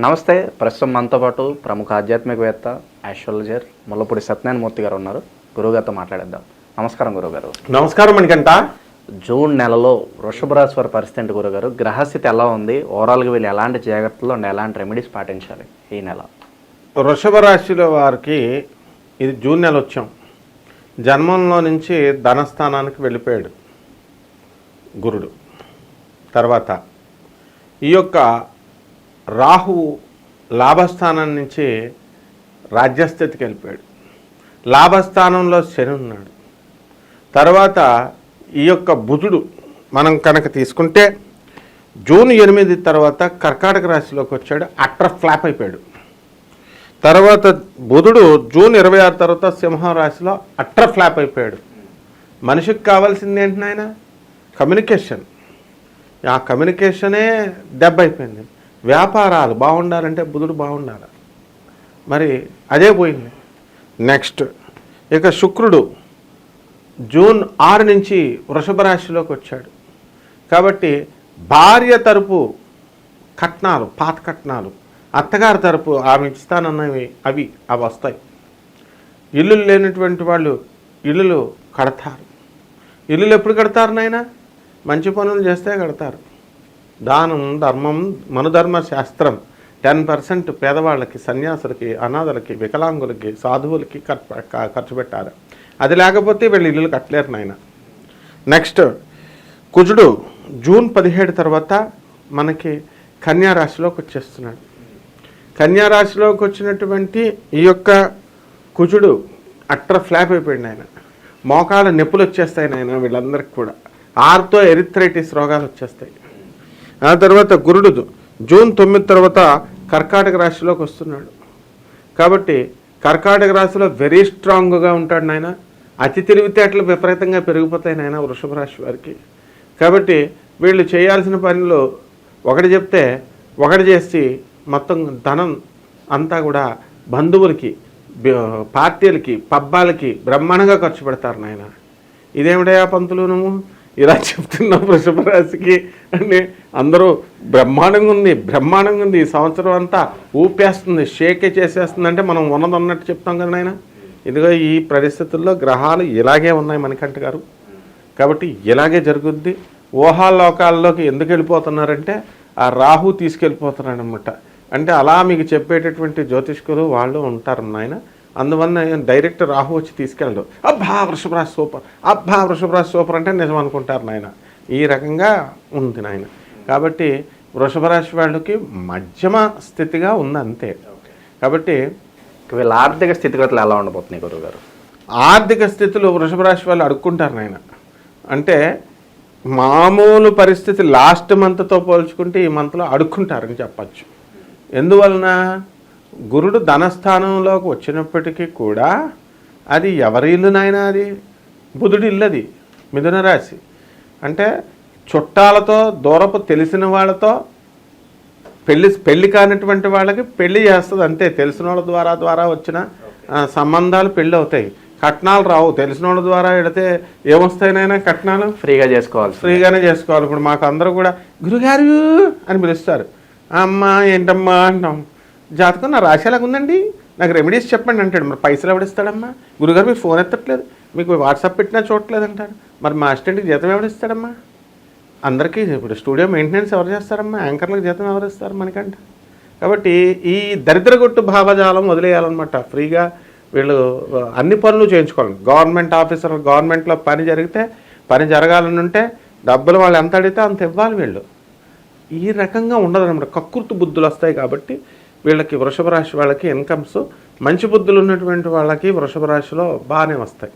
నమస్తే. ప్రస్తుతం మనతో పాటు ప్రముఖ ఆధ్యాత్మికవేత్త, ఆస్ట్రాలజర్ ముల్లపూడి సత్యనారాయణమూర్తి గారు ఉన్నారు. గురువుగారితో మాట్లాడేద్దాం. నమస్కారం గురువుగారు. నమస్కారం మణికంఠ. జూన్ నెలలో వృషభ రాశి వారి పరిస్థితి ఏంటి గురుగారు? గ్రహస్థితి ఎలా ఉంది? ఓవరాల్గా వీళ్ళు ఎలాంటి జాగ్రత్తలు అండ్ ఎలాంటి రెమెడీస్ పాటించాలి ఈ నెల? వృషభ రాశిలో వారికి ఇది జూన్ నెల వచ్చాం. జన్మంలో నుంచి ధనస్థానానికి వెళ్ళిపోయాడు గురుడు. తర్వాత ఈ యొక్క రాహువు లాభస్థానం నుంచి రాజ్యస్థితికి వెళ్ళిపోయాడు. లాభస్థానంలో శని ఉన్నాడు. తర్వాత ఈ యొక్క బుధుడు మనం కనుక తీసుకుంటే జూన్ 8 తర్వాత కర్కాటక రాశిలోకి వచ్చాడు. అట్టర్ ఫ్లాప్ అయిపోయాడు. తర్వాత బుధుడు జూన్ 26 తర్వాత సింహం రాశిలో అట్టర్ ఫ్లాప్ అయిపోయాడు. మనిషికి కావాల్సింది ఏంటి నాయన? కమ్యూనికేషన్. ఆ కమ్యూనికేషనే దెబ్బ అయిపోయింది. వ్యాపారాలు బాగుండాలంటే బుధుడు బాగుండాలి, మరి అదే పోయింది. నెక్స్ట్ ఇక శుక్రుడు జూన్ 6 నుంచి వృషభ రాశిలోకి వచ్చాడు. కాబట్టి భార్య తరపు కట్నాలు, పాత కట్నాలు, అత్తగారి తరపు ఆమె ఇస్తానన్నవి అవి వస్తాయి. ఇల్లులు లేనటువంటి వాళ్ళు ఇల్లులు కడతారు. ఇల్లులు ఎప్పుడు కడతారు నాయన? మంచి పనులు చేస్తే కడతారు. దానం, ధర్మం, మనుధర్మ శాస్త్రం 10% పేదవాళ్ళకి, సన్యాసులకి, అనాథలకి, వికలాంగులకి, సాధువులకి ఖర్చు పెట్టారు. అది లేకపోతే వీళ్ళు ఇల్లులు కట్టలేరు నాయన. నెక్స్ట్ కుజుడు జూన్ 17 తర్వాత మనకి కన్యా రాశిలోకి వచ్చేస్తున్నాడు. కన్యా రాశిలోకి వచ్చినటువంటి ఈ యొక్క కుజుడు అట్టర్ ఫ్లాప్ అయిపోయాడు నాయన. మోకాళ్ళ నొప్పులు వచ్చేస్తాయి నాయన వీళ్ళందరికీ కూడా. ఆర్తో ఎరిథ్రైటిస్ రోగాలు వచ్చేస్తాయి. ఆ తర్వాత గురుడు జూన్ 9 తర్వాత కర్కాటక రాశిలోకి వస్తున్నాడు. కాబట్టి కర్కాటక రాశిలో వెరీ స్ట్రాంగ్గా ఉంటాడు నాయన. అతి తెలివితేటలు విపరీతంగా పెరిగిపోతాయి నాయన వృషభ రాశి వారికి. కాబట్టి వీళ్ళు చేయాల్సిన పనులు ఒకటి చెప్తే ఒకటి చేసి మొత్తం ధనం అంతా కూడా బంధువులకి, పార్టీలకి, పబ్బాలకి బ్రహ్మాండంగా ఖర్చు పెడతారు నాయన. ఇదేమిటయా పంతులు నువ్వు ఇలా చెప్తున్నావు వృషభ రాశికి అని? అందరూ బ్రహ్మాండంగా ఉంది, ఈ సంవత్సరం అంతా ఊపేస్తుంది, షేకే చేసేస్తుంది అంటే మనం ఉన్నట్టు చెప్తాం కదా నాయన. ఇదిగో ఈ పరిస్థితుల్లో గ్రహాలు ఇలాగే ఉన్నాయి మణికంఠ గారు. కాబట్టి ఇలాగే జరుగుద్ది. ఊహాలోకాల్లోకి ఎందుకు వెళ్ళిపోతున్నారంటే ఆ రాహు తీసుకెళ్ళిపోతున్నాడు అనమాట. అంటే అలా మీకు చెప్పేటటువంటి జ్యోతిష్కులు వాళ్ళు ఉంటారు నాయన. అందువల్ల డైరెక్ట్ రాహు వచ్చి తీసుకెళ్ళడు. అబ్బా వృషభరాశి సూపర్, అబ్బా వృషభరాశి సూపర్ అంటే నిజం అనుకుంటారు నాయన. ఈ రకంగా ఉంది నాయన. కాబట్టి వృషభ రాశి వాళ్ళకి మధ్యమ స్థితిగా ఉంది అంతే. కాబట్టి వీళ్ళ ఆర్థిక స్థితిగతులు ఎలా ఉండబోతున్నాయి గురువుగారు? ఆర్థిక స్థితులు వృషభ రాశి వాళ్ళు అడుక్కుంటారు నాయన. అంటే మామూలు పరిస్థితి లాస్ట్ మంత్తో పోల్చుకుంటే ఈ మంత్లో అడుక్కుంటారని చెప్పచ్చు. ఎందువలన? గురుడు ధనస్థానంలోకి వచ్చినప్పటికీ కూడా అది ఎవరి ఇల్లు నాయన? అది బుధుడి ఇల్లు. అది మిథున రాశి. అంటే చుట్టాలతో, దూరపు తెలిసిన వాళ్ళతో పెళ్ళి కానిటువంటి వాళ్ళకి పెళ్లి చేస్తుంది అంతే. తెలిసిన వాళ్ళ ద్వారా వచ్చిన సంబంధాలు పెళ్ళి అవుతాయి. కట్నాలు రావు. తెలిసిన వాళ్ళ ద్వారా వెళితే ఏమొస్తాయినైనా కట్నాలు ఫ్రీగానే చేసుకోవాలి. ఇప్పుడు మాకు అందరూ కూడా గురుగారు అని పిలుస్తారు. అమ్మా ఏంటమ్మా అంటాం. జాతకం నా రాశి ఎలాగ ఉందండి, నాకు రెమెడీస్ చెప్పండి అంటాడు. మరి పైసలు ఎవడిస్తాడమ్మా? గురుగారు మీరు ఫోన్ ఎత్తట్లేదు, మీకు వాట్సాప్ పెట్టినా చూడట్లేదు అంటారు. మరి మా అసిస్టెంట్కి జీతం ఎవడిస్తాడమ్మా? అందరికీ ఇప్పుడు స్టూడియో మెయింటెనెన్స్ ఎవరు చేస్తారమ్మా? యాంకర్లకు జీతం ఎవరు ఇస్తారు మనకంట? కాబట్టి ఈ దరిద్రగొట్టు భావజాలం వదిలేయాలన్నమాట. ఫ్రీగా వీళ్ళు అన్ని పనులు చేయించుకోవాలి. గవర్నమెంట్ ఆఫీసర్, గవర్నమెంట్లో పని జరగాలని ఉంటే డబ్బులు వాళ్ళు ఎంత అడిగితే అంత ఇవ్వాలి. వీళ్ళు ఈ రకంగా ఉండదు అనమాట. కక్కుర్తి బుద్ధులు వస్తాయి. కాబట్టి వీళ్ళకి వృషభ రాశి వాళ్ళకి ఇన్కమ్స్, మంచి బుద్ధులు ఉన్నటువంటి వాళ్ళకి వృషభ రాశిలో బాగానే వస్తాయి.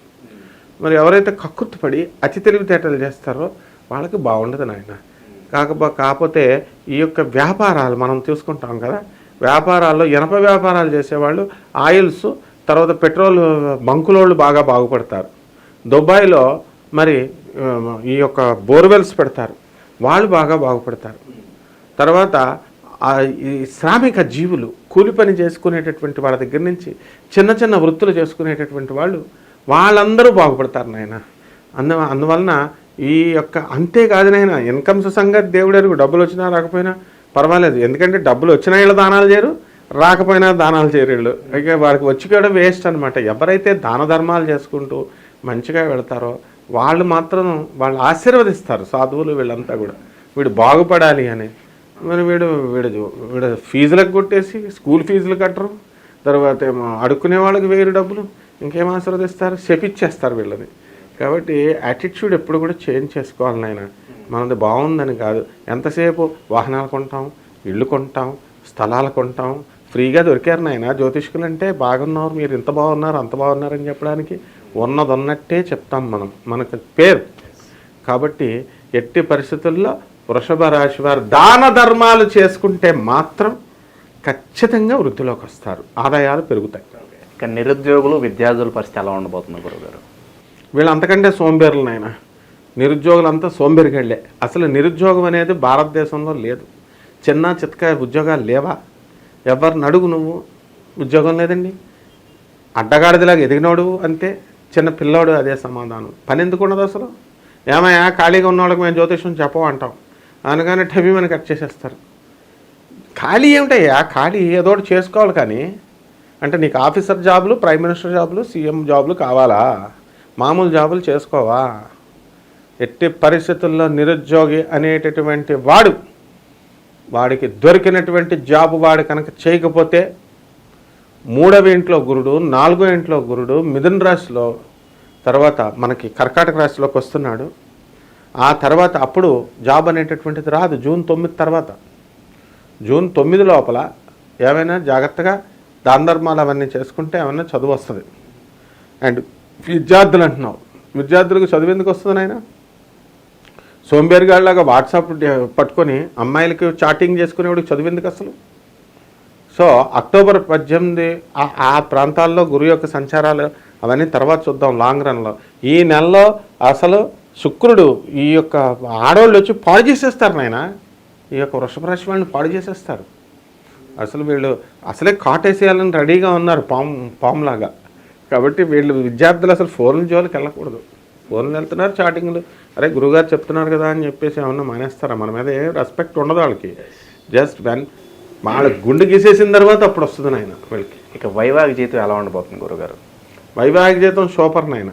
మరి ఎవరైతే కక్కుర్తి పడి అతి తెలివితేటలు చేస్తారో వాళ్ళకి బాగుండదు నాయన. కాకపోతే ఈ యొక్క వ్యాపారాలు మనం చూసుకుంటాం కదా, వ్యాపారాల్లో ఇనప వ్యాపారాలు చేసేవాళ్ళు, ఆయిల్స్, తర్వాత పెట్రోల్ బంకులోళ్ళు బాగా బాగుపడతారు. దుబాయ్లో మరి ఈ యొక్క బోర్వెల్స్ పెడతారు, వాళ్ళు బాగా బాగుపడతారు. తర్వాత ఈ శ్రామిక జీవులు, కూలి పని చేసుకునేటటువంటి వాళ్ళ దగ్గర నుంచి చిన్న వృత్తులు చేసుకునేటటువంటి వాళ్ళందరూ బాగుపడతారు నాయన. అందువలన ఈ యొక్క అంతేకాదు నాయన, ఇన్కమ్స్ సంగతి దేవుడు ఎరుగు. డబ్బులు వచ్చినా రాకపోయినా పర్వాలేదు, ఎందుకంటే డబ్బులు వచ్చిన వీళ్ళు దానాలు చేయరు, రాకపోయినా దానాలు చేయరు వీళ్ళు. ఇక వాడికి వచ్చి కూడా వేస్ట్ అనమాట. ఎవరైతే దాన ధర్మాలు చేసుకుంటూ మంచిగా వెళతారో వాళ్ళు మాత్రం వాళ్ళు ఆశీర్వదిస్తారు సాధువులు వీళ్ళంతా కూడా, వీడు బాగుపడాలి అని. మరి వీడు వీడు వీడు ఫీజులకు కొట్టేసి స్కూల్ ఫీజులు కట్టరు, తర్వాత ఏమో అడుక్కునే వాళ్ళకి వేరు డబ్బులు, ఇంకేం ఆశీర్వదిస్తారు, శపిచ్చేస్తారు వీళ్ళని. కాబట్టి యాటిట్యూడ్ ఎప్పుడు కూడా చేంజ్ చేసుకోవాలి నాయన. మనది బాగుందని కాదు, ఎంతసేపు వాహనాలు కొంటాం, ఇళ్ళు కొంటాం, స్థలాలు కొంటాం, ఫ్రీగా దొరికారు నాయన. జ్యోతిష్కులు అంటే బాగున్నారు, మీరు ఇంత బాగున్నారు అంత బాగున్నారని చెప్పడానికి ఉన్నది ఉన్నట్టే చెప్తాం మనం, మనకు పేరు. కాబట్టి ఎట్టి పరిస్థితుల్లో వృషభ రాశి వారు దాన ధర్మాలు చేసుకుంటే మాత్రం ఖచ్చితంగా వృద్ధిలోకి వస్తారు, ఆదాయాలు పెరుగుతాయి. ఇక నిరుద్యోగులు విద్యార్థుల పరిస్థితి ఎలా ఉండబోతుంది గురుగారు? వీళ్ళు అంతకంటే సోంబేరులు నాయన. నిరుద్యోగులంతా సోంబేరిగాళ్ళే. అసలు నిరుద్యోగం అనేది భారతదేశంలో లేదు. చిన్న చితక ఉద్యోగాలు లేవా? ఎవరిని అడుగు నువ్వు, ఉద్యోగం లేదండి. అడ్డగాడిదిలాగా ఎదిగినోడు అంతే, చిన్న పిల్లోడు అదే సమాధానం. పని ఎందుకు ఉండదు అసలు? ఏమయ్యా ఖాళీగా ఉన్నవాళ్ళకి మేము జ్యోతిషం చెప్పమంటాం అనగానే టబీమని కట్ చేసేస్తారు. ఖాళీ ఏమిటయ్యా, ఖాళీ ఏదో ఒకటి చేసుకోవాలి. కానీ అంటే నీకు ఆఫీసర్ జాబులు, ప్రైమ్ మినిస్టర్ జాబులు, సీఎం జాబులు కావాలా? మామూలు జాబులు చేసుకోవా? ఎట్టి పరిస్థితుల్లో నిరుద్యోగి అనేటటువంటి వాడికి దొరికినటువంటి జాబు వాడు కనుక చేయకపోతే 3వ ఇంట్లో గురుడు, 4వ ఇంట్లో గురుడు మిథున రాశిలో, తర్వాత మనకి కర్కాటక రాశిలోకి వస్తున్నాడు. ఆ తర్వాత అప్పుడు జాబ్ అనేటటువంటిది రాదు. జూన్ 9 తర్వాత, జూన్ 9 లోపల ఏమైనా జాగ్రత్తగా దాన ధర్మాలు అవన్నీ చేసుకుంటే ఏమైనా చదువు వస్తుంది. అండ్ విద్యార్థులు అంటున్నావు, విద్యార్థులకు చదువు ఎందుకు వస్తుంది నాయన? సోంబేరిగాళ్ళలాగా వాట్సాప్ పట్టుకొని అమ్మాయిలకి చాటింగ్ చేసుకునేవాడికి చదువు ఎందుకు అసలు? సో అక్టోబర్ 18 ఆ ప్రాంతాల్లో గురు యొక్క సంచారాలు అవన్నీ తర్వాత చూద్దాం లాంగ్ రన్లో. ఈ నెలలో అసలు శుక్రుడు ఈ యొక్క ఆడవాళ్ళు వచ్చి పాడు చేసేస్తారు నాయన. ఈ యొక్క వృషభ రాశి వాళ్ళని పాడు చేసేస్తారు. అసలు వీళ్ళు అసలే కాటేసేయాలని రెడీగా ఉన్నారు, పాములాగా. కాబట్టి వీళ్ళు విద్యార్థులు అసలు ఫోన్ల జోలికి వెళ్ళకూడదు. ఫోన్లు వెళ్తున్నారు, చాటింగ్లు, అరే గురుగారు చెప్తున్నారు కదా అని చెప్పేసి ఏమన్నా మానేస్తారా? మన మీద ఏ రెస్పెక్ట్ ఉండదు వాళ్ళకి. జస్ట్ వాళ్ళ గుండె గీసేసిన తర్వాత అప్పుడు వస్తుంది నాయన వీళ్ళకి. ఇక వైవాహిక జీవితం ఎలా ఉండబోతుంది గురుగారు? వైవాహిక జీవితం సూపర్ నాయన.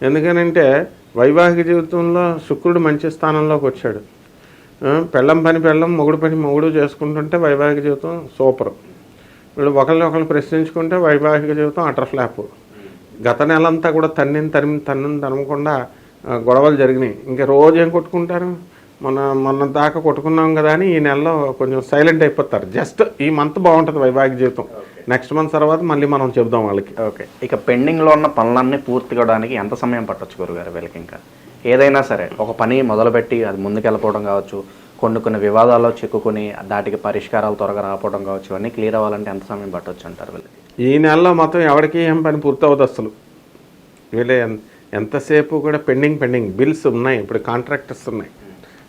ఎందుకనంటే వైవాహిక జీవితంలో శుక్రుడు మంచి స్థానంలోకి వచ్చాడు. పెళ్ళం పని పెళ్ళం, మొగుడు పని మొగుడు చేసుకుంటుంటే వైవాహిక జీవితం సూపర్. వీళ్ళు ఒకరిని ప్రశ్నించుకుంటే వైవాహిక జీవితం అటర్ ఫ్లాప్. గత నెలంతా కూడా తరమకుండా గొడవలు జరిగినాయి. ఇంకా రోజు ఏం కొట్టుకుంటారు? మొన్న దాకా కొట్టుకున్నాం కదా అని ఈ నెలలో కొంచెం సైలెంట్ అయిపోతారు. జస్ట్ ఈ మంత్ బాగుంటుంది వైవాహిక జీవితం. నెక్స్ట్ మంత్ తర్వాత మళ్ళీ మనం చెబుదాం వాళ్ళకి. ఓకే, ఇక పెండింగ్లో ఉన్న పనులన్నీ పూర్తి కావడానికి ఎంత సమయం పట్టొచ్చు గురుగారు వీళ్ళకి? ఇంకా ఏదైనా సరే ఒక పని మొదలుపెట్టి అది ముందుకెళ్ళిపోవడం కావచ్చు, కొన్ని వివాదాల్లో చిక్కుకొని దాటికి పరిష్కారాలు త్వరగా రాకపోవడం కావచ్చు, ఇవన్నీ క్లియర్ అవ్వాలంటే ఎంత సమయం పట్టొచ్చు అంటారు వీళ్ళకి? ఈ నెలలో మొత్తం ఎవరికి ఏం పని పూర్తవుతుంది అసలు. వీళ్ళే ఎంతసేపు కూడా పెండింగ్ బిల్స్ ఉన్నాయి. ఇప్పుడు కాంట్రాక్టర్స్ ఉన్నాయి,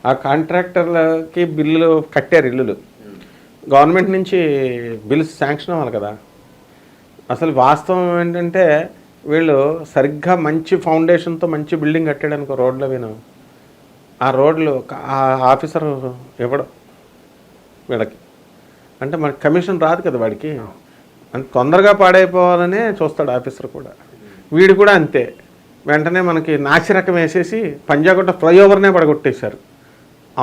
ఆ కాంట్రాక్టర్లకి బిల్లులు కట్టారు. ఇల్లులు గవర్నమెంట్ నుంచి బిల్స్ శాంక్షన్ అవ్వాలి కదా. అసలు వాస్తవం ఏంటంటే వీళ్ళు సరిగ్గా మంచి ఫౌండేషన్తో మంచి బిల్డింగ్ కట్టాడనుకో రోడ్ల విను, ఆ రోడ్లు ఆ ఆఫీసర్ ఇవ్వడం వీళ్ళకి. అంటే మనకి కమిషన్ రాదు కదా వాడికి. అంత తొందరగా పాడైపోవాలనే చూస్తాడు ఆఫీసర్ కూడా. వీడు కూడా అంతే. వెంటనే మనకి నాసిరకం వేసేసి పంజాగుట్ట ఫ్లైఓవర్నే పడగొట్టేశారు.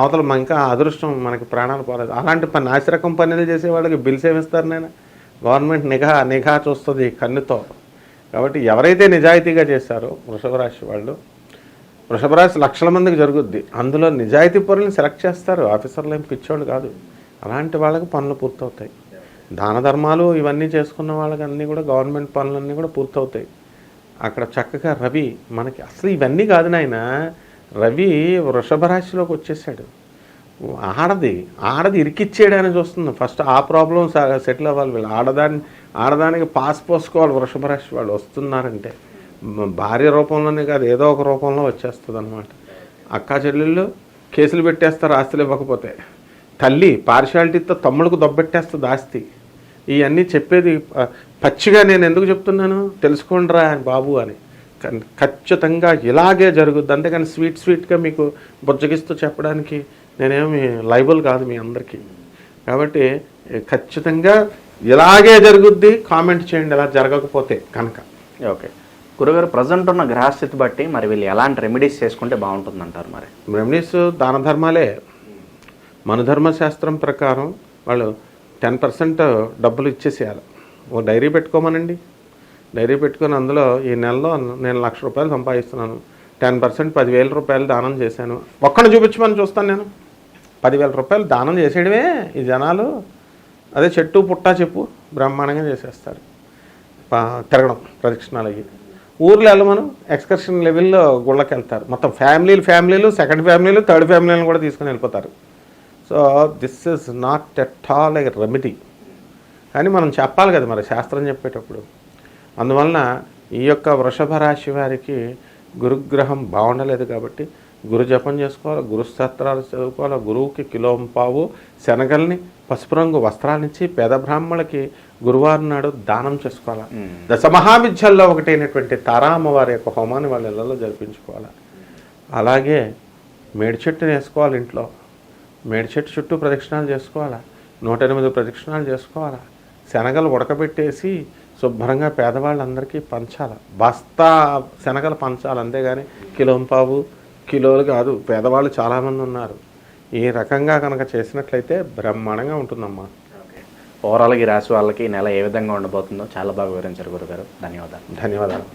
అవతల ఇంకా అదృష్టం మనకి ప్రాణాలు పోలేదు. అలాంటి నాసిరకం పనులు చేసే వాళ్ళకి బిల్స్ ఏమిస్తారు నేను? గవర్నమెంట్ నిఘా చూస్తుంది కన్నుతో. కాబట్టి ఎవరైతే నిజాయితీగా చేశారో వృషభ రాశి వాళ్ళు, వృషభ రాశి లక్షల మందికి జరుగుద్ది. అందులో నిజాయితీ పనులను సెలెక్ట్ చేస్తారు. ఆఫీసర్లు ఏం పిచ్చోళ్ళు కాదు. అలాంటి వాళ్ళకి పనులు పూర్తవుతాయి. దాన ధర్మాలు ఇవన్నీ చేసుకున్న వాళ్ళకి అన్నీ కూడా గవర్నమెంట్ పనులన్నీ కూడా పూర్తవుతాయి. అక్కడ చక్కగా రవి మనకి అసలు ఇవన్నీ కాదు నాయన. రవి వృషభ రాశిలోకి వచ్చేసాడు. ఆడది ఇరికిచ్చేయడానికి చూస్తుంది. ఫస్ట్ ఆ ప్రాబ్లం సెటిల్ అవ్వాలి. వీళ్ళు ఆడదానికి పాస్ పోసుకోవాలి. వృషభ రాశి వాళ్ళు వస్తున్నారంటే భార్య రూపంలోనే కాదు, ఏదో ఒక రూపంలో వచ్చేస్తుంది అనమాట. అక్కా చెల్లెళ్ళు కేసులు పెట్టేస్తారు ఆస్తులు ఇవ్వకపోతే. తల్లి పార్షాలిటీతో తమ్ముడికి దొబ్బెట్టేస్తుంది ఆస్తి. ఇవన్నీ చెప్పేది పచ్చిగా నేను ఎందుకు చెప్తున్నాను తెలుసుకోండిరా బాబు అని. ఖచ్చితంగా ఇలాగే జరుగుద్ది. అంతేకాని స్వీట్గా మీకు బుజ్జగిస్తూ చెప్పడానికి నేనేమి లైబుల్ కాదు మీ అందరికీ. కాబట్టి ఖచ్చితంగా ఇలాగే జరుగుద్ది, కామెంట్ చేయండి ఇలా జరగకపోతే కనుక. ఓకే గురుగారు, ప్రజెంట్ ఉన్న గ్రహస్థితి బట్టి మరి వీళ్ళు ఎలాంటి రెమెడీస్ చేసుకుంటే బాగుంటుందంటారు? మరి రెమెడీస్ దాన ధర్మాలే. మన ధర్మశాస్త్రం ప్రకారం వాళ్ళు 10% డబ్బులు ఇచ్చేసేయాలి. ఓ డైరీ పెట్టుకోమనండి, డైరీ పెట్టుకొని అందులో ఈ నెలలో నేను 1,00,000 రూపాయలు సంపాదిస్తున్నాను, 10% 10,000 రూపాయలు దానం చేశాను, ఒక్కడిని చూపించమని చూస్తాను నేను. 10,000 రూపాయలు దానం చేసేయడమే ఈ జనాలు. అదే చెట్టు పుట్టా చెప్పు బ్రహ్మాండంగా చేసేస్తారు. తిరగడం ప్రదక్షిణాలు అయ్యి ఊర్లో వెళ్ళమను, ఎక్స్కర్షన్ లెవెల్లో గుళ్ళకి వెళ్తారు. మొత్తం ఫ్యామిలీలు, సెకండ్ ఫ్యామిలీలు, థర్డ్ ఫ్యామిలీలను కూడా తీసుకొని వెళ్ళిపోతారు. So this is not at all A remedy. కానీ మనం చెప్పాలి కదా మరి శాస్త్రం చెప్పేటప్పుడు. అందువలన ఈ యొక్క వృషభ రాశి వారికి గురుగ్రహం బాగుండలేదు కాబట్టి గురు జపం చేసుకోవాలి, గురు స్తోత్రాలు చదువుకోవాలి, గురువుకి కిలోంపావు శనగల్ని పసుపు రంగు వస్త్రాన్నిచ్చి పేద బ్రాహ్మణులకి గురువారం నాడు దానం చేసుకోవాలి. దశమహావిద్యల్లో ఒకటైనటువంటి తారామ్మవారి యొక్క హోమాన్ని వాళ్ళ ఇళ్లలో జరిపించుకోవాలి. అలాగే మేడి చెట్టుని వేసుకోవాలి ఇంట్లో, మేడి చెట్టు చుట్టూ ప్రదక్షిణాలు చేసుకోవాలి, 108 ప్రదక్షిణాలు చేసుకోవాలి. శనగలు ఉడకబెట్టేసి శుభ్రంగా పేదవాళ్ళందరికీ పంచాలి. బస్తా శనగలు పంచాలి, అంతేగాని కిలోంపావు కిలోలు కాదు. పేదవాళ్ళు చాలామంది ఉన్నారు. ఈ రకంగా కనుక చేసినట్లయితే బ్రహ్మాండంగా ఉంటుందమ్మా. ఓవరాల్గా ఈ రాశి వాళ్ళకి ఈ నెల ఏ విధంగా ఉండబోతుందో చాలా బాగా వివరించారు గురుగారు. ధన్యవాదాలు. ధన్యవాదాలు.